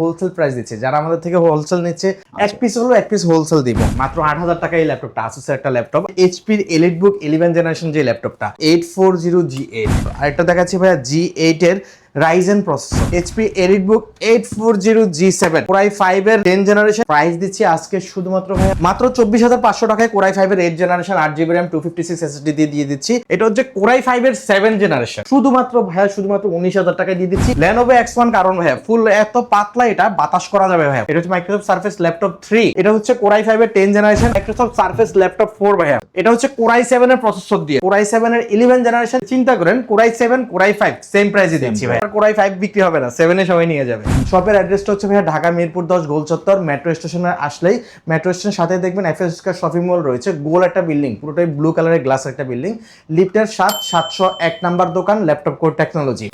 Wholesale price দিচ্ছে, যারা আমাদের থেকে হোলসেল নিচ্ছে এক পিস হলো এক পিস হোলসেল দিব মাত্র 8,000 টাকা। এই ল্যাপটপটা আসুসের একটা ল্যাপটপ, এইচপির এলিটবুক 11 জেনারেশন যে ল্যাপটপটা 840G8। আরেকটা দেখাচ্ছি ভাইয়া G8 এর Ryzen processor, HP EliteBook 840G7 core i 5 এর 10 জেনারেশন। প্রাইস দিচ্ছি আজকে শুধুমাত্র ভাইয়া মাত্র 24,500 টাকায় কোরাই 5 এর 8 জেনারেশন 8GB RAM 256 SSD দিয়ে দিচ্ছি। এটা হচ্ছে কোরাই 5 এর 7 জেনারেশন শুধুমাত্র ভাইয়া 19,000 টাকায় দিয়ে দিচ্ছি। Lenovo X1 কারণ ভাইয়া ফুল এত পাতলা এটা বাতাস করা যাবে ভাইয়া। এটা হচ্ছে মাইক্রোসফট সারফেস ল্যাপটপ 3, এটা হচ্ছে কোরাই 5 এর 10 জেনারেশন মাইক্রোসফট সারফেস ল্যাপটপ 4 ভাইয়া। এটা হচ্ছে কোরাই 7 এর প্রসেসর দিয়ে কোরাই 7 এর 11 জেনারেশন। চিন্তা করেন কোরাই 7 কোরাই 5 সেম প্রাইসে দিচ্ছি ভাই। কোরাই 5 বিক্রি হবে না, 7 এ সবাই নিয়ে যাবে। শপের অ্যাড্রেসটা হচ্ছে ভাইয়া ঢাকা মিরপুর 10 গোল চত্বর। মেট্রো স্টেশনে আসলেই মেট্রো স্টেশনের সাথে দেখবেন এফএস স্কয়ার শপিং মল রয়েছে, গোল একটা বিল্ডিং, পুরোটাই ব্লু কালারের গ্লাস একটা বিল্ডিং, লিফটের 701 নাম্বার দোকান ল্যাপটপ কোর টেকনোলজি।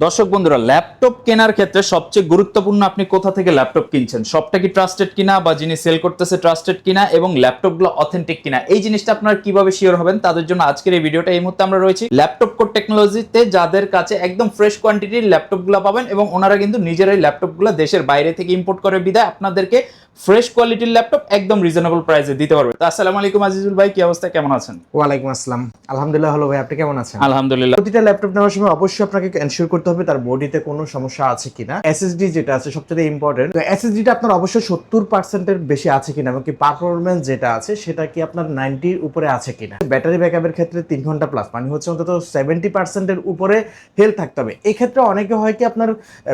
দর্শক বন্ধুরা, ল্যাপটপ কেনার ক্ষেত্রে সবচেয়ে গুরুত্বপূর্ণ আপনি কোথা থেকে ল্যাপটপ কিনছেন, সবটা কি ট্রাস্টেড কিনা বা যিনি সেল করতেছে ট্রাস্টেড কিনা এবং ল্যাপটপগুলো অথেন্টিক কিনা, এই জিনিসটা আপনারা কিভাবে শিওর হবেন তাদের জন্য আজকের এই ভিডিওটা। এই মুহূর্তে আমরা রয়েছি ল্যাপটপ কোর টেকনোলজিতে, যাদের কাছে একদম ফ্রেশ কোয়ান্টিটির ল্যাপটপগুলো পাবেন এবং ওনারা কিন্তু নিজেরাই ল্যাপটপগুলো দেশের বাইরে থেকে ইম্পোর্ট করে বিদায় আপনাদেরকে ফ্রেশ কোয়ালিটির ল্যাপটপ একদম রিজনেবল প্রাইসে দিতে পারবে। তো আসসালামু আলাইকুম আজিজুল ভাই, কি অবস্থা, কেমন আছেন? ওয়ালাইকুম আসসালাম, আলহামদুলিল্লাহ ভালো ভাই, আপনি কেমন আছেন? আলহামদুলিল্লাহ। প্রতিটা ল্যাপটপ নেওয়ার সময় অবশ্যই আপনাকে এনশিওর করতে হবে তার বডিতে কোনো সমস্যা আছে কিনা। এসএসডি যেটা আছে সবচেয়ে ইম্পর্টেন্ট, তো এসএসডিটা আপনার অবশ্যই 70% এর বেশি আছে কিনা এবং কি পারফরম্যান্স যেটা আছে সেটা কি আপনার 90 এর উপরে আছে কিনা। ব্যাটারি ব্যাকআপের ক্ষেত্রে 3 ঘন্টা প্লাস, মানে হচ্ছে অন্তত 70% এর উপরে হেলথ থাকতে হবে। এই ক্ষেত্রে অনেকে হয় কি আপনার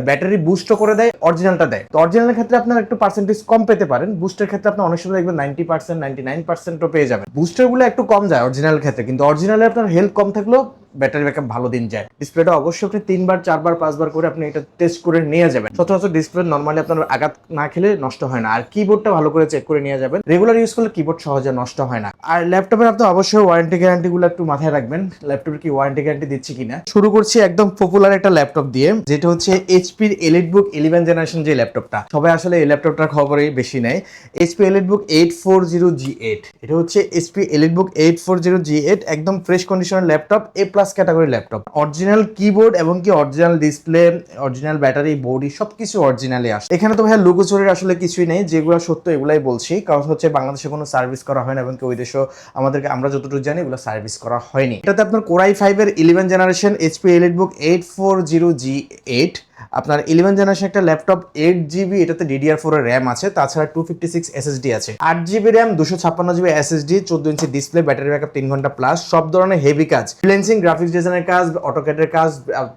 ব্যাটারি বুস্ট করে দেয়, অরিজিনালটা দেয়, তো অরিজিনালের ক্ষেত্রে আপনার একটু পার্সেন্টেজ কম পেতে পারেন। বুস্টের ক্ষেত্রে আপনি অনেক সময় দেখবেন 90% 99%ও পেয়ে যাবেন। বুস্টার গুলো একটু কম যায় অরিজিনালের ক্ষেত্রে, কিন্তু অরিজিনালে আপনার হেলথ কম থাকলেও ব্যাটারি ব্যাকআপ ভালো দিন যায়। ডিসপ্লেটা অবশ্যই আপনি 3বার 4বার 5বার করে আপনি এটা টেস্ট করে নিয়ে যাবেন। সচরাচর ডিসপ্লে নরমালি আপনার আঘাত না খেলে নষ্ট হয় না। আর কিবোর্ডটা ভালো করে চেক করে নিয়ে যাবেন, রেগুলার ইউজ করলে কিবোর্ড সহজে নষ্ট হয় না। আর ল্যাপটপের আপনি অবশ্যই ওয়ারেন্টি গ্যারান্টি গুলো একটু মাথায় রাখবেন, ল্যাপটপের কি ওয়ারেন্টি গ্যারান্টি দিচ্ছি কিনা। শুরু করছি একদম পপুলার একটা ল্যাপটপ দিয়ে, যেটা হচ্ছে এইচপির এলিটবুক 11 জেনারেশন যে ল্যাপটপটা। সবাই আসলে এই ল্যাপটপটার খবরই বেশি নেয়। এইচপি এলিটবুক 840G8, এটা হচ্ছে এইচপি এলিটবুক 840G8, একদম ফ্রেশ কন্ডিশনের laptop, A plus category laptop. Original keyboard এবং কি original display, original battery, body সবকিছু অরিজিনালি আসে। এখানে তো ভাইয়া লুকোচুরির আসলে কিছুই নেই, যেগুলো সত্য এগুলাই বলছি, কারণ হচ্ছে বাংলাদেশে কোনো সার্ভিস করা হয় না এবং কি ওই দেশও আমাদেরকে আমরা যতটুকু জানি এগুলো সার্ভিস করা হয়নি। এটাতে আপনার কোরাই 5 এর 11 জেনারেশন এইচপি এলিটবুক 840G8, আপনার 11 জেনারেশন একটা ল্যাপটপ, 8GB, এটাতে DDR4 এর র্যাম আছে, তাছাড়া 256 SSD আছে, 8GB RAM, 256GB SSD, 14 inch display, battery backup 3 ঘন্টা প্লাস, সব ধরনের হেভি কাজ, ফ্রিল্যান্সিং, গ্রাফিক্স ডিজাইনের কাজ, অটোক্যাডের কাজ,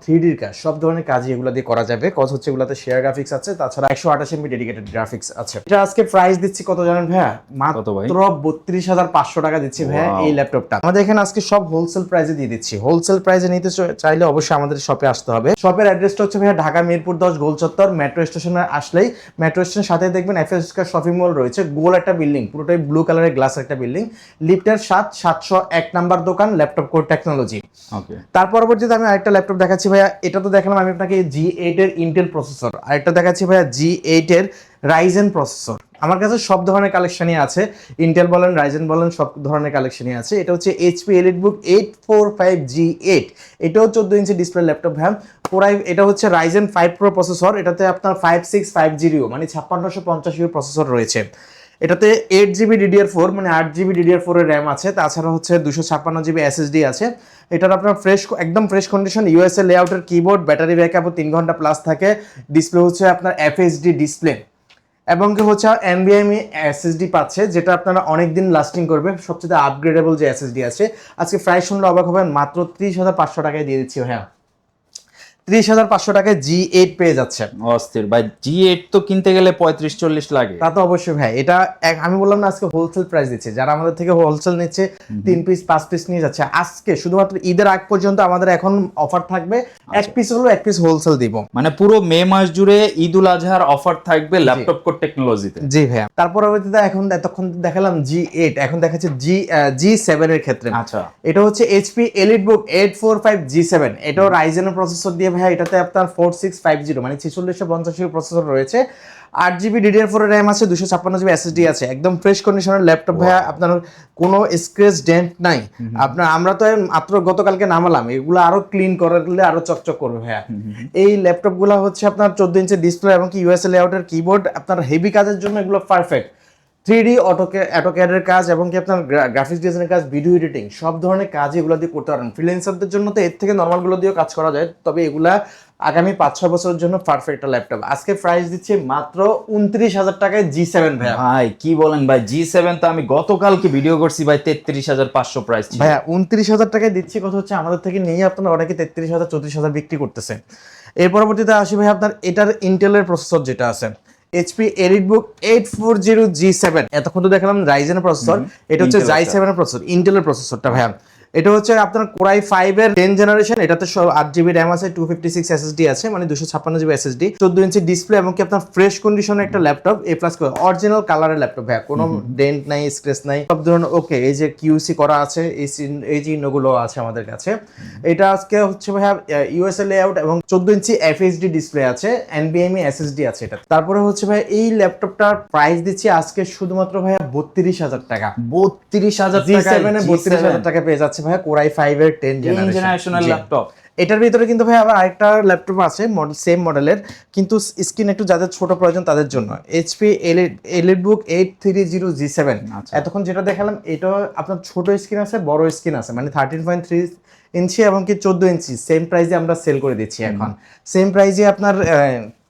3D এর কাজ, সব ধরনের কাজই এগুলো দিয়ে করা যাবে। কজ হচ্ছে এগুলাতে শেয়ার গ্রাফিক্স আছে, তাছাড়া 128MB ডেডিকেটেড গ্রাফিক্স আছে। এটা আজকে প্রাইস দিচ্ছি কত জানেন ভাইয়া? মাত্র 32,500 টাকা দিচ্ছি ভাইয়া এই ল্যাপটপটা। আমাদের এখানে আজকে সব হোলসেল প্রাইসে দিয়ে দিচ্ছি। হোলসেল প্রাইসে নিতে চাইলে অবশ্যই আমাদের শপে আসতে হবে। শপের অ্যাড্রেসটা হচ্ছে ভাইয়া ঢাকা মিরপুর 10 গোল চত্বর। মেট্রো স্টেশনে আসলেই মেট্রো স্টেশনের সাথে দেখবেন এফএস স্কয়ার শপিং মল রয়েছে, গোল একটা বিল্ডিং, পুরোটাই ব্লু কালারের গ্লাস একটা বিল্ডিং, লিফটের 701 নাম্বার দোকান ল্যাপটপ কোর টেকনোলজি। ওকে, তার পরবর্তীতে আমি আরেকটা ল্যাপটপ দেখাচ্ছি ভাইয়া। এটা তো দেখালাম আমি আপনাকে G8 এর ইন্টেল প্রসেসর, আরেকটা দেখাচ্ছি ভাইয়া G8 এর রাইজেন প্রসেসর। আমার কাছে সব ধরনের কালেকশনই আছে, ইন্টেল বলেন রাইজেন বলেন সব ধরনের কালেকশনই আছে। এটা হচ্ছে এইচপি এলিটবুক 845G8, এটাও 14 ইঞ্চি ডিসপ্লে ল্যাপটপ ভ্যাম কোরাই। এটা হচ্ছে রাইজেন 5 প্রো প্রসেসর, এটাতে আপনার 5650 মানে 5650 প্রসেসর রয়েছে। এটাতে 8GB DDR4 মানে 8GB DDR4 এর র্যাম আছে, তাছাড়া হচ্ছে 256GB SSD আছে। এটার আপনার ফ্রেশ, একদম ফ্রেশ কন্ডিশন ইউএসএ লেআউটের কিবোর্ড, ব্যাটারি ব্যাকআপও 3 ঘন্টা প্লাস থাকে, ডিসপ্লে হচ্ছে আপনার FHD ডিসপ্লে এবং কি হচ্ছে NVMe SSD পাচ্ছে, যেটা আপনারা অনেকদিন লাস্টিং করবে। সবচেয়ে আপগ্রেডেবল যে SSD আছে, আজকে প্রাইস শুনলে অবাক হবেন, মাত্র 30,500 টাকায় দিয়ে দিচ্ছি। হ্যাঁ, 30,500 টাকায় G8 পেয়ে যাচ্ছে। অস্থির ভাই, G8 তো কিনতে গেলে 35-40 লাগে। তা তো অবশ্যই ভাই, এটা আমি বললাম না আজকে হোলসেল প্রাইস দিচ্ছে, যারা আমাদের থেকে হোলসেল নিচ্ছে 3 পিস 5 পিস নিয়ে যাচ্ছে। আজকে শুধুমাত্র ঈদের আগ পর্যন্ত আমাদের এখন অফার থাকবে, এক পিস হলো এক পিস হোলসেল দিব, মানে পুরো মে মাস জুড়ে ঈদ উল আজহার অফার থাকবে ল্যাপটপ কোর টেকনোলজিতে। জি ভাইয়া। তারপর এখন এতক্ষণ দেখালাম G8, এখন দেখাচ্ছে G7 এর ক্ষেত্রে। আচ্ছা, এটা হচ্ছে এইচপি এলিটবুক 845G7, এটাও রাইজেনের প্রসেসর দিয়ে ভাইয়া এটাতে আপনার 4650 মানে 4650 প্রসেসর রয়েছে, 8GB DDR4 র্যাম আছে, 256GB SSD আছে, একদম ফ্রেশ কন্ডিশনের ল্যাপটপ ভাইয়া। আপনার কোনো স্ক্র্যাচ ডেন্ট নাই। আপনার আমরা তো মাত্র গতকালকে নামালাম, এগুলো আরো ক্লিন করলে আরো চকচক করবে ভাইয়া। এই ল্যাপটপ গুলো হচ্ছে আপনার 14 ইঞ্চি ডিসপ্লে এবং কি ইউএসএ লেআউটের কিবোর্ড, আপনার হেভি কাজের জন্য এগুলো পারফেক্ট। 3D অটোক্যাডের কাজ এবং কি আপনার গ্রাফিক্স ডিজাইনের কাজ, ভিডিও এডিটিং, সব ধরনের কাজ এগুলো দিয়ে করতে পারেন। ফ্রিল্যান্সারদের জন্য তো এর থেকে নর্মালগুলো দিয়েও কাজ করা যায়, তবে এগুলা আগামী 5-6 বছরের জন্য পারফেক্ট একটা ল্যাপটপ। আজকে প্রাইস দিচ্ছি মাত্র 29,000 টাকায় G7 ভাইয়া। ভাই কি বলেন ভাই, G7 তো আমি গতকালকে ভিডিও করছি ভাই 33,500 প্রাইস ছিল ভাইয়া 29,000 টাকায় দিচ্ছি। কথা হচ্ছে আমাদের থেকে নিয়ে আপনার অনেকে 33,000 34,000 বিক্রি করতেছে। এর পরবর্তীতে আসি ভাই আপনার এটার ইন্টেলের প্রসেসর যেটা আছে HP EliteBook 840 G7। এতক্ষণ তো দেখালাম রাইজেনের প্রসেসর, এটা হচ্ছে J7 এর প্রসেসর, ইন্টেলের প্রসেসরটা ভাইয়া। এটা হচ্ছে আপনার Core i5 এর 10 জেনারেশন, এটাতে 8GB র্যাম আছে, 256 SSD আছে, মানে 256GB SSD, 14 ইঞ্চি ডিসপ্লে এবং কি আপনার ফ্রেশ কন্ডিশনের একটা ল্যাপটপ, A+ অরিজিনাল কালারের ল্যাপটপ ভাইয়া। কোনো ডেন্ট নাই, স্ক্র্যাচ নাই, সব ধরনের ওকে। এই যে QC করা আছে, এই যে চিহ্নগুলো আছে আমাদের কাছে। এটা আজকে হচ্ছে ভাইয়া ইউএসএ লেআউট এবং 14 ইঞ্চি FHD ডিসপ্লে আছে, NVMe SSD আছে এটা। তারপরে হচ্ছে ভাইয়া এই ল্যাপটপটার প্রাইস দিচ্ছি আজকে শুধুমাত্র ভাইয়া 32,000 টাকা। 32,000 টাকা G7 এ 32,000 টাকা পেয়ে যাচ্ছে ভাইয়া Core i5 এর 10 জেনারেশনের ল্যাপটপ। এটার ভিতরে কিন্তু ভাই আবার আরেকটা ল্যাপটপ আছে সেম মডেলের, কিন্তু স্ক্রিন একটু যাদের ছোট প্রয়োজন তাদের জন্য HP EliteBook 830 G7। এতক্ষণ যেটা দেখালাম এটা আপনার ছোট স্ক্রিন আছে, বড় স্ক্রিন আছে, মানে 13.3 ইঞ্চি এবং কি 14 ইঞ্চি, সেম প্রাইসে আমরা সেল করে দিচ্ছি এখন। সেম প্রাইসে আপনার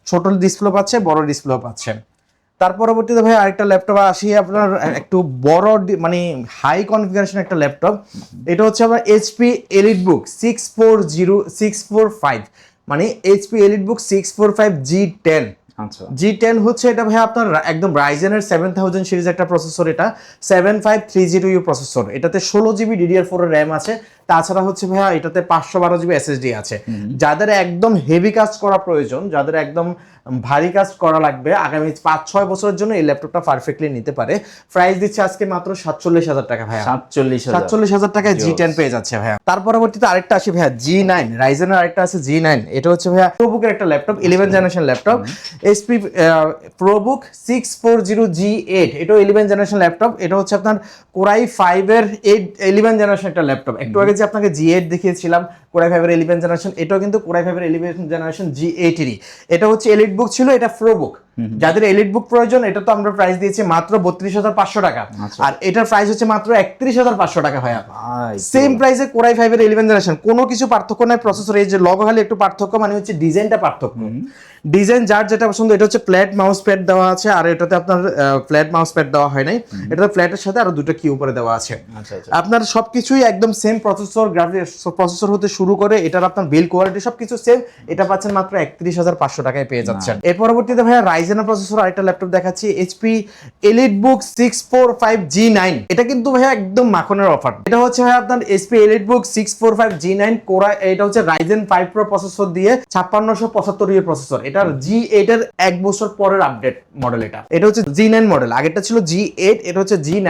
ছোট ডিসপ্লে পাচ্ছে, বড় ডিসপ্লে পাচ্ছে। তার পরবর্তীতে ভাই আরেকটা ল্যাপটপ আসি আপনার একটু বড় মানে হাই কনফিগারেশন একটা ল্যাপটপ। এটা হচ্ছে আপনার HP EliteBook 645, মানে HP EliteBook 645 G10। আচ্ছা, G10 হচ্ছে এটা ভাই আপনার একদম রাইজেনের 7000 সিরিজ একটা প্রসেসর, এটা 7530U প্রসেসর। এটাতে 16GB DDR4 এর র্যাম আছে, তাছাড়া হচ্ছে ভাইয়া এটাতে 512GB SSD আছে। যাদের একদম হেভি কাজ করা প্রয়োজন, যাদের একদম ভারী কাজ করা লাগবে আগামী 5-6 বছরের জন্য এই ল্যাপটপটা পারফেক্টলি নিতে পারে। প্রাইস দিচ্ছে আজকে মাত্র 47,000 টাকা ভাইয়া। 47,000 টাকায় G10 পেয়ে যাচ্ছে ভাইয়া। তার পরবর্তীতে আরেকটা আসি ভাইয়া G9, রাইজেনের আরেকটা আছে G9। এটা হচ্ছে ভাইয়া প্রোবুকের একটা laptop, 11 generation laptop, HP ProBook 640 G8। এটাও 11 জেনারেশন ল্যাপটপ। এটা হচ্ছে আপনার Core i5 এর 11 জেনারেশন একটা ল্যাপটপ। একটু আগে যে আপনাকে G8 দেখিয়েছিলাম Core i5 এর 11 জেনারেশন, এটাও কিন্তু Core i5 এর 11 জেনারেশন G8 এরই। এটা হচ্ছে EliteBook ছিল, এটা ProBook। যাদের EliteBook প্রয়োজন, এটা তো আমরা প্রাইস দিয়েছি মাত্র 32,500 টাকা, আর এটার প্রাইস হচ্ছে মাত্র 31,500 টাকা ভাইয়া। সেম প্রাইসে Core i5 এর 11 জেনারেশন, কোনো কিছু পার্থক্য নাই। প্রসেসর এই যে লগো খালি একটু পার্থক্য, মানে হচ্ছে ডিজাইনটা পার্থক্য। ডিজাইন যার যেটা পছন্দ, এটা হচ্ছে ফ্ল্যাট মাউস প্যাড দেওয়া আছে, আর এটাতে আপনার ফ্ল্যাট মাউস প্যাড দেওয়া হয় নাই, এটাতে ফ্ল্যাটের সাথে আরো দুটো কি উপরে দেওয়া আছে। আপনার সবকিছুই একদম সেম প্রসেসর, গ্রাফিক্স প্রসেসর হতে শুরু করে এটার আপনার বিল কোয়ালিটি সবকিছু সেম। এটা পাচ্ছেন মাত্র 31,500 টাকায় পেয়ে যাচ্ছেন। এর পরবর্তীতে ভাইয়া রাইজেনের প্রসেসর আরেকটা ল্যাপটপ দেখাচ্ছি, HP EliteBook 645 G9। এটা কিন্তু ভাইয়া একদম মাখনের অফার। এটা হচ্ছে ভাইয়া আপনার HP EliteBook 645 G9 কোরা, এটা হচ্ছে Ryzen 5 Pro প্রসেসর দিয়ে 5675 এর প্রসেসর। এটার G8 এর 1 বছর পরের আপডেট মডেল। এটা হচ্ছে G9 মডেল, আগেরটা ছিল G8, এটা হচ্ছে G9,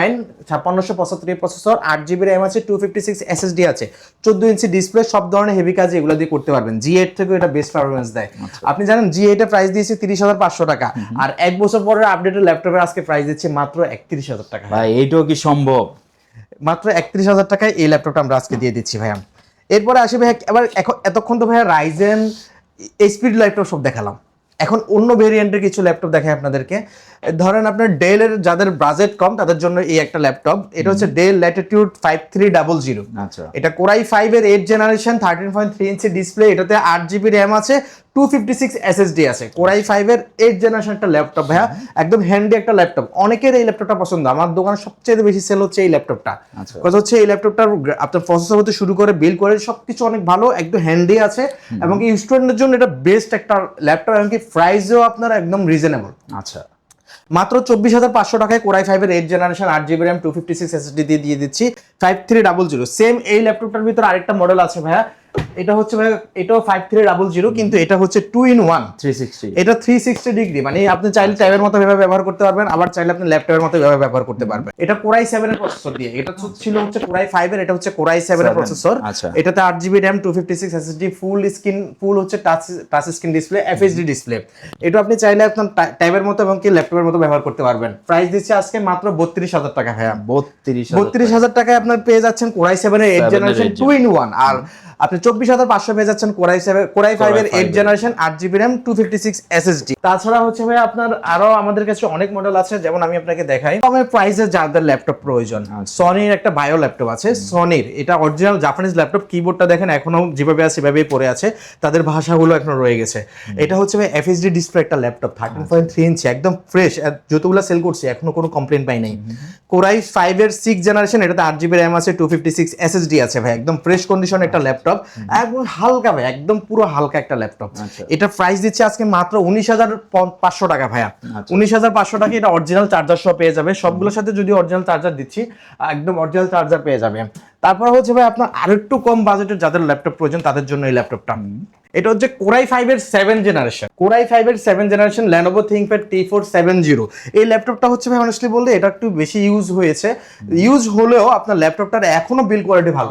5675 এর প্রসেসর, 8GB RAM আছে, 256 SSD আছে, 14 ইঞ্চি ডিসপ্লে, সব ধরনের হেভি কাজ এগুলো দিয়ে করতে পারবেন। G8 থেকে এটা বেস্ট পারফরম্যান্স দেয়। আপনি জানেন G8 এর প্রাইস দিয়েছে 30,500 টাকা, আর 1 বছর পরের আপডেটের ল্যাপটপের আজকে প্রাইস দিচ্ছে মাত্র 31,000 টাকা। ভাই এইটাও কি সম্ভব? মাত্র 31,000 টাকায় এই ল্যাপটপটা আমরা আজকে দিয়ে দিচ্ছি ভাইয়া। এরপরে আসি ভাইয়া, এবার এতক্ষণ তো ভাইয়া রাইজেন এইচপির ল্যাপটপ সব দেখালাম, এখন অন্য ভেরিয়েন্টের কিছু ল্যাপটপ দেখাই আপনাদেরকে। ধরেন আপনার ডেলের যাদের বাজেট কম তাদের জন্য এই একটা ল্যাপটপ। এটা হচ্ছে ডেল ল্যাটিটিউড 5300। আচ্ছা, এটা Core i5 এর 8 জেনারেশন, 13.3 ইঞ্চি ডিসপ্লে, এটাতে 8GB র্যাম আছে, 256 SSD আছে। Core i5 এর 8 জেনারেশন একটা ল্যাপটপ ভাইয়া, একদম হ্যান্ডি একটা ল্যাপটপ। অনেকের এই ল্যাপটপটা পছন্দ, আমার দোকানে সবচেয়ে বেশি সেল হচ্ছে এই ল্যাপটপটা। কথা হচ্ছে এই ল্যাপটপটার আপনার প্রসেসর হতে শুরু করে বিল্ড করে সবকিছু অনেক ভালো, একদম হ্যান্ডি আছে, এবং কি স্টুডেন্টের জন্য এটা বেস্ট একটা ল্যাপটপ, এবং কি প্রাইসও আপনার একদম রিজনেবল। আচ্ছা, মাত্র 24,500 টাকায় Core i5 এর 8 জেনারেশন, 8GB RAM, 256 SSD দিয়ে দিচ্ছি 5300। সেম এই ল্যাপটপটার ভিতরে আরেকটা মডেল আছে ভাইয়া, এটা হচ্ছে ভাই, এটাও 5300, কিন্তু এটা হচ্ছে 2-in-1 360। এটা 360 ডিগ্রি, মানে আপনি চাইলে ট্যাবের মতো ভাবে ব্যবহার করতে পারবেন, আবার চাইলে আপনি ল্যাপটপের মতো ভাবে ব্যবহার করতে পারবেন। এটা Core i7 এর প্রসেসর দিয়ে, এটা ছিল হচ্ছে Core i5 এর, এটা হচ্ছে Core i7 এর প্রসেসর। আচ্ছা। এটাতে 8GB RAM, 256 SSD, ফুল হচ্ছে touch screen display, FHD display. এটা আপনি চাইলে আপনার ট্যাবের মতো এবং কি ল্যাপটপের মতো ব্যবহার করতে পারবেন। প্রাইস দিচ্ছে আজকে মাত্র 32000 টাকা ভাইয়া। 32000 টাকায় আপনার পেয়ে যাচ্ছেন Core i7 এর 8th জেনারেশন 2-in-1, আর আপনি 24500 পেয়ে যাচ্ছেন Core i5 এর 8th generation, 8GB RAM, 256 SSD। তাছাড়া হচ্ছে ভাই আপনার আরো আমাদের কাছে অনেক মডেল আছে, যেমন আমি আপনাকে দেখাই। কম প্রাইসে যাদের ল্যাপটপ প্রয়োজন, সনির একটা বায়ো ল্যাপটপ আছে, সনির এটা অরিজিনাল জাপানিজ ল্যাপটপ। কিবোর্ডটা দেখেন এখনো যেভাবে আছে সেভাবেই পড়ে আছে, তাদের ভাষাগুলো এখনো রয়ে গেছে। এটা হচ্ছে ভাই FHD ডিসপ্লে একটা ল্যাপটপ, 13.3 ইঞ্চি, একদম ফ্রেশ। যতগুলো সেল করছি এখনো কোনো কমপ্লেন পাই নাই। Core i5 এর 6th জেনারেশন, এটাতে 8GB RAM আছে, 256 SSD আছে ভাই, একদম ফ্রেশ কন্ডিশন একটা ল্যাপটপ, একদম হালকা ভাই, একদম পুরো হালকা একটা ল্যাপটপ। এটা প্রাইস দিচ্ছে আজকে মাত্র 19500 টাকা ভাইয়া। 19500 টাকা এটা অরিজিনাল চার্জার সহ পেয়ে যাবে, সবগুলোর সাথে যদি অরিজিনাল চার্জার দিচ্ছি, একদম অরিজিনাল চার্জার পেয়ে যাবে। তারপর হচ্ছে ভাই আপনার আরেকটু কম বাজেটের যাদের ল্যাপটপ প্রয়োজন তাদের জন্য এই ল্যাপটপটা। এটা হচ্ছে Core i5 এর 7th জেনারেশন, Core i5 এর 7th generation Lenovo ThinkPad T470। এই ল্যাপটপটা হচ্ছে ভাই অনেস্টলি বলতে এটা একটু বেশি ইউজ হয়েছে, ইউজ হলেও আপনার ল্যাপটপটার এখনো বিল্ড কোয়ালিটি ভালো,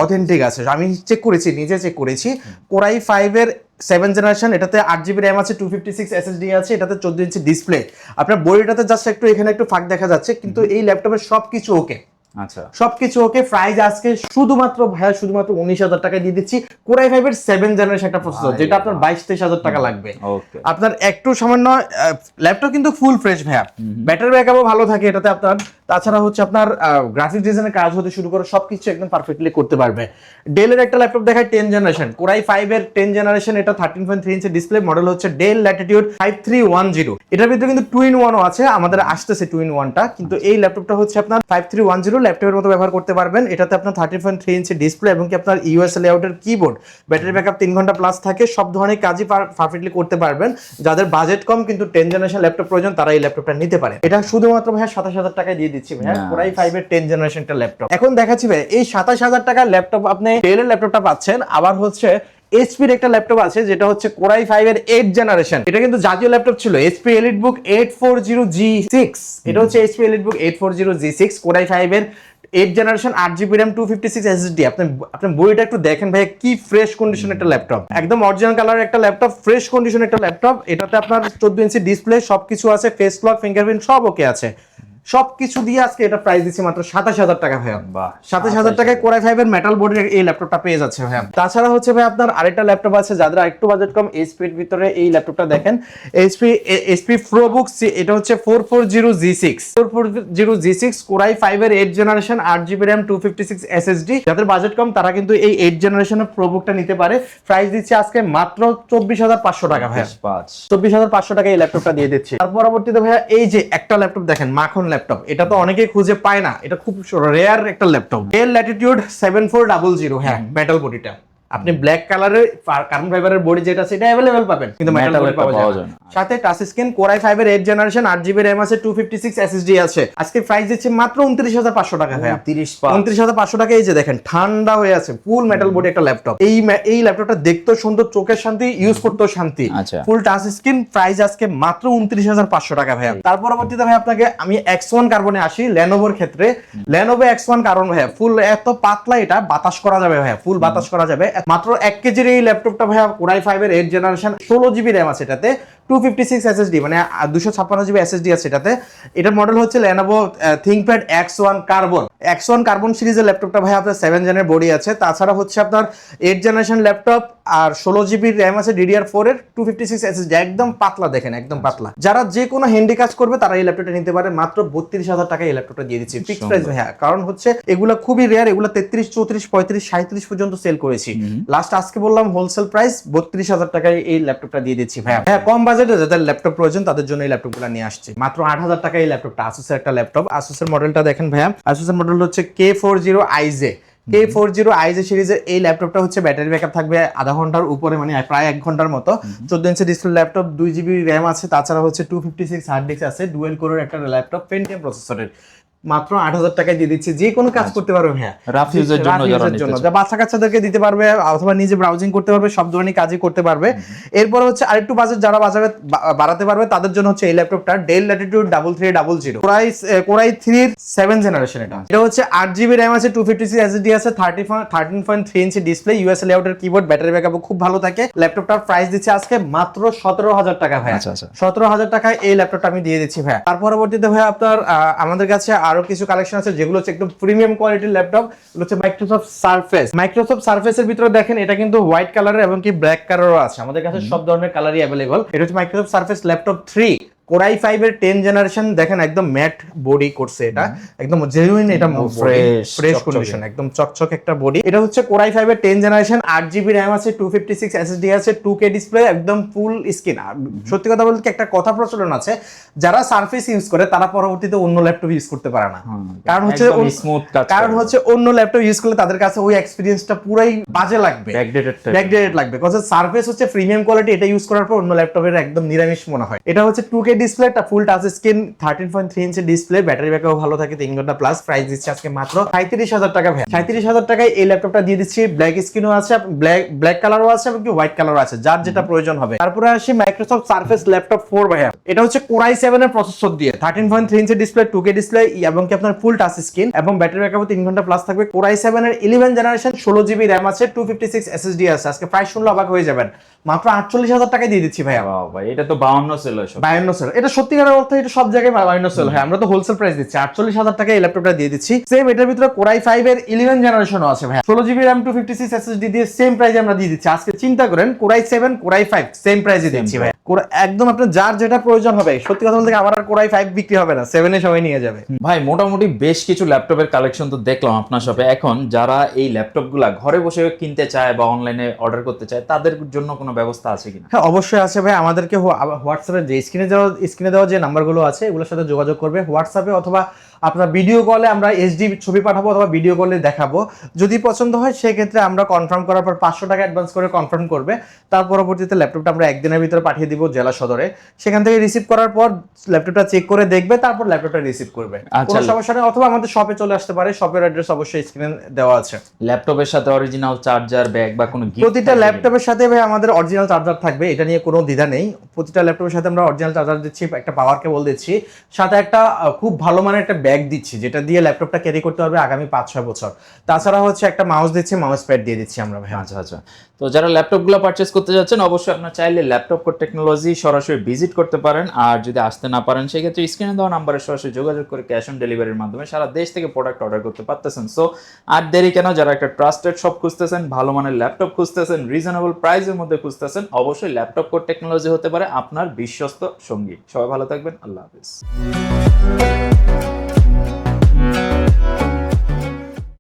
অথেন্টিক আছে। আমি চেক করেছি, নিজে চেক করেছি। Core i5 এর 7th জেনারেশন, এটাতে 8GB RAM আছে, 256 SSD আছে, এটাতে 14 ইঞ্চি ডিসপ্লে। আপনার বডিটাতে জাস্ট একটু এখানে একটু ফাঁক দেখা যাচ্ছে, কিন্তু এই ল্যাপটপের সবকিছু ওকে। আচ্ছা, সবকিছু ওকে। প্রাইস আজকে শুধুমাত্র 19000 টাকা দিয়ে দিচ্ছি Core i5 এর 7th জেনারেশন একটা প্রসেসর, যেটা আপনার 22-23000 টাকা লাগবে। আপনার একটু সামান্য ল্যাপটপ কিন্তু ফুল ফ্রেশ ভাইয়া, ব্যাটারি ব্যাকআপও ভালো থাকে এটাতে আপনার। তাছাড়া হচ্ছে আপনার গ্রাফিক ডিজাইনের কাজ হতে শুরু করে সবকিছু একদম পারফেক্টলি করতে পারবে। ডেলের একটা ল্যাপটপ দেখায় 10th জেনারেশন, Core i5 এর 10th জেনারেশন, এটা 13.3 ইঞ্চি ডিসপ্লে, মডেল হচ্ছে Dell Latitude 5310। এটার ভিতরে কিন্তু 2-in-1 আছে, আমাদের আসতেছে 2-in-1টা, কিন্তু এই ল্যাপটপটা হচ্ছে আপনার 5310 ল্যাপটপের মতো ব্যবহার করতে পারবেন। এটাতে আপনার 13.3 ইঞ্চি ডিসপ্লে এবং কি আপনার ইউএস লেআউটের কিবোর্ড, ব্যাটারি ব্যাকআপ 3 ঘন্টা প্লাস থাকে, সব ধরনের কাজই পারফেক্টলি করতে পারবেন। যাদের বাজেট কম কিন্তু 10th জেনারেশন ল্যাপটপ প্রয়োজন তারা এই ল্যাপটপটা নিতে পারে। এটা শুধুমাত্র ভাই 27000 টাকায় দিয়ে দিচ্ছি ভাই Core i5 এর 10th জেনারেশন একটা ল্যাপটপ। এখন দেখাচ্ছি ভাই এই 27000 টাকার ল্যাপটপ আপনি ডেলের ল্যাপটপটা পাচ্ছেন, আবার হচ্ছে এইচপির একটা ল্যাপটপ আছে যেটা হচ্ছে Core i5 এর 8th জেনারেশন। এটা কিন্তু জাতীয় ল্যাপটপ ছিল, HP EliteBook 840G6। এটা হচ্ছে HP EliteBook 840G6, Core i5 এর 8th generation, 8GB RAM, 256 SSD। আপনি বইটা একটু দেখেন ভাই, কি ফ্রেশ কন্ডিশন একটা ল্যাপটপ, একদম অরিজিনাল কালারের একটা ল্যাপটপ, ফ্রেশ কন্ডিশন একটা ল্যাপটপ। এটাতে আপনার 14 ইঞ্চি ডিসপ্লে, সবকিছু আছে, ফেস লক, ফিঙ্গারপ্রিন্ট সব ওকে আছে। সবকিছু দিয়ে আজকে এটা প্রাইস দিচ্ছি মাত্র 27000 টাকা ভাইয়া। 27000 টাকায় Core i5 এর মেটাল বডির এই ল্যাপটপটা পেয়ে যাচ্ছে ভাইয়া। তাছাড়া হচ্ছে ভাই আপনার আরেকটা ল্যাপটপ আছে যাদের একটু বাজেট কম, HP এর ভিতরে এই ল্যাপটপটা দেখেন, HP ProBook, এটা হচ্ছে 440G6 Core i5 এর 8th generation, 8GB RAM, 256 SSD। যাদের বাজেট কম তারা কিন্তু এই 8th জেনারেশনের প্রোবুকটা নিতে পারে। প্রাইস দিচ্ছে আজকে মাত্র 24500 টাকা ভাইয়া। 24500 টাকা এই ল্যাপটপটা দিয়ে দিচ্ছি। তার পরবর্তীতে ভাইয়া এই যে একটা ল্যাপটপ দেখেন, মাখন ল্যাপটপ, এটা তো অনেকেই খুঁজে পায় না, এটা খুব রেয়ার একটা ল্যাপটপ, Dell Latitude 7400। হ্যাঁ, মেটাল বডিটা আপনি ব্ল্যাক কালারের কার্বন ফাইবারের বডি যেটা সেটা अवेलेबल পাবেন, কিন্তু মেটাল বডি পাওয়া যায় না। সাথে টাচ স্ক্রিন, Core i5 এর 8th জেনারেশন, 8GB RAM আছে, 256 SSD আছে। আজকে প্রাইস দিচ্ছে মাত্র 29500 টাকা ভাই। 29500 টাকা। এই যে দেখেন ঠান্ডা হয়ে আছে, ফুল মেটাল বডি একটা ল্যাপটপ। এই ল্যাপটপটা দেখতেও সুন্দর, চোখের শান্তি, ইউজ করতেও শান্তি, ফুল টাচ স্ক্রিন। প্রাইস আজকে মাত্র 29500 টাকা ভাই। তার পরবর্তীতে ভাই আপনাকে আমি X1 কার্বনে আসি, Lenovoর ক্ষেত্রে। Lenovo X1 কার্বন ভাই ফুল এত পাতলা, এটা বাতাস করা যাবে ভাই, ফুল বাতাস করা যাবে। মাত্র 1 কেজির এই ল্যাপটপটা ভাইয়া Core i5 এর 8th জেনারেশন, 16GB RAM আছে এটাতে, 256 SSD মানে 256GB SSD আছে এটাতে। এটার মডেল হচ্ছে Lenovo ThinkPad X1 Carbon। X1 Carbon সিরিজের ল্যাপটপটা ভাই আপনার 7 জেনের বডি আছে। তাছাড়া হচ্ছে আপনার 8th জেনারেশন ল্যাপটপ, আর 16GB RAM আছে DDR4 এর, 256 SSD, একদম পাতলা দেখেন, একদম পাতলা। যারা যে কোনো হ্যান্ডি কাজ করবে তারা এই ল্যাপটপটা নিতে পারে। মাত্র 32000 টাকা এই ল্যাপটপটা দিয়ে দিচ্ছি ফিক্সড প্রাইস ভাইয়া। কারণ হচ্ছে এগুলা খুবই রেয়ার, এগুলা 33, 34, 35, 37 পর্যন্ত সেল করেছি। লাস্ট আজকে বললাম হোলসেল প্রাইস 32000 টাকায় এই ল্যাপটপটা দিয়ে দিচ্ছি ভাইয়া। হ্যাঁ, কম বাজেটে যাদের ল্যাপটপ প্রয়োজন তাদের জন্য এই ল্যাপটপগুলো নিয়ে আসছে। মাত্র 8000 টাকায় এই ল্যাপটপটা, Asus এর একটা ল্যাপটপ। Asus এর মডেলটা দেখেন ভাইয়া, Asus এর মডেল হচ্ছে K40IJ। K40IJ সিরিজের এই ল্যাপটপটা হচ্ছে ব্যাটারি ব্যাকআপ থাকবে আধা ঘন্টার উপরে, মানে প্রায় 1 ঘন্টার মতো। 14 inch display laptop, 2GB RAM আছে, তাছাড়া হচ্ছে 256 হার্ড ডিস্ক আছে, ডুয়েল কোরের একটা ল্যাপটপ, পেন্টিয়াম প্রসেসরের। মাত্র 8,000 টাকায় দিয়ে দিচ্ছি, যে কোনো কাজ করতে পারবে ভাইয়া, রাফ ইউজের জন্য যারা নিতে চায়। যা বাচ্চা কাচ্চাদেরকে দিতে পারবে অথবা নিজে ব্রাউজিং করতে পারবে, সব ধরনের কাজই করতে পারবে। এরপর হচ্ছে আরেকটু বাজেট যারা বাড়াতে পারবে তাদের জন্য হচ্ছে এই ল্যাপটপটা ডেল ল্যাটিটিউড 3300 কোরাই 3 এর 7 জেনারেশন। এটা হচ্ছে 8GB RAM আছে, 256 SSD আছে, 13.3 inch display, US লেআউটের keyboard, battery ব্যাকআপও খুব ভালো থাকে। ল্যাপটপটার প্রাইস দিচ্ছে আজকে মাত্র 17,000 টাকা ভাই। আচ্ছা আচ্ছা, 17,000 টাকায় এই ল্যাপটপটা আমি দিয়ে দিচ্ছি ভাই। তার পরবর্তীতে ভাই আপনার আমাদের কাছে আরো কিছু কালেকশন আছে যেগুলো হচ্ছে একদম প্রিমিয়াম কোয়ালিটির ল্যাপটপ। এগুলো হচ্ছে মাইক্রোসফট সারফেসের ভিতরে দেখেন এটা কিন্তু হোয়াইট কালারের এবং কি ব্ল্যাক কালারও আছে, আমাদের কাছে সব ধরনের কালারই অ্যাভেলেবল। এটা হচ্ছে মাইক্রোসফট সারফেস ল্যাপটপ 3 কোরাই 5 এর 10 জেনারেশন। দেখেন একদম ম্যাট বডি করছে, এটা একদম জেনুইন, এটা ফ্রেশ কন্ডিশন, একদম চকচক একটা বডি। এটা হচ্ছে কোরাই 5 এর 10 জেনারেশন, 8GB RAM আছে, 256 SSD আছে, 2K ডিসপ্লে, একদম ফুল স্ক্রিন। সত্যি কথা বলতে একটা কথা প্রচলন আছে, যারা সারফেস ইউজ করে তারা পরবর্তীতে অন্য ল্যাপটপ ইউজ করতে পারে না, কারণ হচ্ছে অন্য ল্যাপটপ ইউজ করলে তাদের কাছে ওই এক্সপেরিয়েন্সটা পুরাই বাজে লাগবে, ব্যাকডেটেড লাগবে। কজ সারফেস হচ্ছে প্রিমিয়াম কোয়ালিটি, এটা ইউজ করার পর অন্য ল্যাপটপের একদম নিরামিষ মনে হয়। এটা হচ্ছে 2K ডিসপ্লে, একটা ফুল touch screen, 13.3 inch display, battery backup ভালো থাকে 3 ঘন্টা প্লাস। প্রাইস দিচ্ছে আজকে মাত্র 37,000 টাকা ভাই। 37,000 টাকায় এই ল্যাপটপটা দিয়ে দিচ্ছি। ব্ল্যাক স্ক্রিনও আছে, ব্ল্যাক কালারও আছে এবং কি হোয়াইট কালারও আছে, যার যেটা প্রয়োজন হবে। তারপরে আসি মাইক্রোসফট সারফেস ল্যাপটপ 4 ভাইয়া। এটা হচ্ছে কোরাই 7 এর প্রসেসর দিয়ে, 13.3 ইঞ্চি ডিসপ্লে, 2K ডিসপ্লে এবং কি আপনার ফুল টাচ স্ক্রিন এবং ব্যাটারি ব্যাকআপ 3 ঘন্টা প্লাস থাকবে। কোরাই 7 এর 11 জেনারেশন, 16GB RAM আছে, 256 SSD আছে। আজকে প্রাইস শুনলে অবাক হয়ে যাবেন, মাত্র 48,000 টাকায় দিয়ে দিচ্ছি ভাইয়া। ভাই এটা তো 52 সেল, 52 সেল, এটা সত্যিকারের অর্থে এটা সব জায়গায় 52 সেল হয়। আমরা তো হোলসেল প্রাইস দিচ্ছি, 48,000 টাকায় এই ল্যাপটপটা দিয়ে দিচ্ছি। সেম এটার ভিতরে কোরাই 5 এর 11 জেনারেশনও আছে ভাই, 16GB RAM 256 SSD দিয়ে সেম প্রাইসে আমরা দিয়ে দিচ্ছি। আজকে চিন্তা করেন কোরাই 7 কোরাই 5 সেম প্রাইসে দিচ্ছি ভাই। একদম আপনার যার যেটা প্রয়োজন হবে। সত্যি কথা বলতে আমার আর কোরাই 5 বিক্রি হবে না, 7 এ সবাই নিয়ে যাবে ভাই। মোটামুটি বেশ কিছু ল্যাপটপের কালেকশন তো দেখলাম আপনার শপে। এখন যারা এই ল্যাপটপগুলা ঘরে বসে কিনতে চায় বা অনলাইনে অর্ডার করতে চায় তাদের জন্য কোনো ব্যবস্থা আছে কিনা? হ্যাঁ অবশ্যই আছে ভাই। আমাদেরকে হোয়াটসঅ্যাপে যে স্ক্রিনে দেওয়া যে নাম্বারগুলো আছে এগুলোর সাথে যোগাযোগ করবে হোয়াটসঅ্যাপে, অথবা আপনার ভিডিও কলে আমরা এইচডি ছবি পাঠাবো অথবা ভিডিও কলে দেখাবো। যদি পছন্দ হয় সেক্ষেত্রে আমরা কনফার্ম করার পর 500 টাকা অ্যাডভান্স করে কনফার্ম করবে। তার পরবর্তীতে ল্যাপটপটা আমরা একদিনের ভিতরে পাঠিয়ে দিব জেলা সদরে। সেখান থেকে রিসিভ করার পর ল্যাপটপটা চেক করে দেখবে, তারপর ল্যাপটপটা রিসিভ করবে। কোনো সমস্যা নেই, অথবা আমাদের শপে চলে আসতে পারে। শপের অ্যাড্রেস অবশ্যই স্ক্রিনে দেওয়া আছে। ল্যাপটপের সাথে অরিজিনাল চার্জার, ব্যাগ বা কোনো গিফট? প্রতিটা ল্যাপটপের সাথে ভাই আমাদের অরিজিনাল চার্জার থাকবে, এটা নিয়ে কোনো দ্বিধা নেই। প্রতিটা ল্যাপটপের সাথে আমরা অরিজিনাল চার্জার দিচ্ছি, একটা পাওয়ার কেবল দিচ্ছি, সাথে একটা খুব ভালো মানের একটা ব্যাগ দিচ্ছি যেটা দিয়ে ল্যাপটপটা ক্যারি করতে পারবে আগামী 5-6 বছর। তাছাড়া হচ্ছে একটা মাউস দিচ্ছি, মাউস প্যাড দিয়ে দিচ্ছি আমরা ভাই। আচ্ছা আচ্ছা। তো যারা ল্যাপটপগুলো পারচেজ করতে যাচ্ছেন অবশ্যই আপনারা চাইলে ল্যাপটপ কোড টেকনোলজি সরাসরি ভিজিট করতে পারেন। আর যদি আসতে না পারেন সেক্ষেত্রে স্ক্রিনে দেওয়া নাম্বারে সরাসরি যোগাযোগ করে ক্যাশ অন ডেলিভারির মাধ্যমে সারা দেশ থেকে প্রোডাক্ট অর্ডার করতে পারতেছেন। সো আর দেরি কেন, যারা একটা ট্রাস্টেড শপ খুঁজতেছেন, ভালো মানের ল্যাপটপ খুঁজতেছেন, রিজনেবল প্রাইসের মধ্যে খুঁজতেছেন, অবশ্যই ল্যাপটপ কোড টেকনোলজি হতে পারে আপনার বিশ্বস্ত সঙ্গী। সবাই ভালো থাকবেন, আল্লাহ হাফেজ।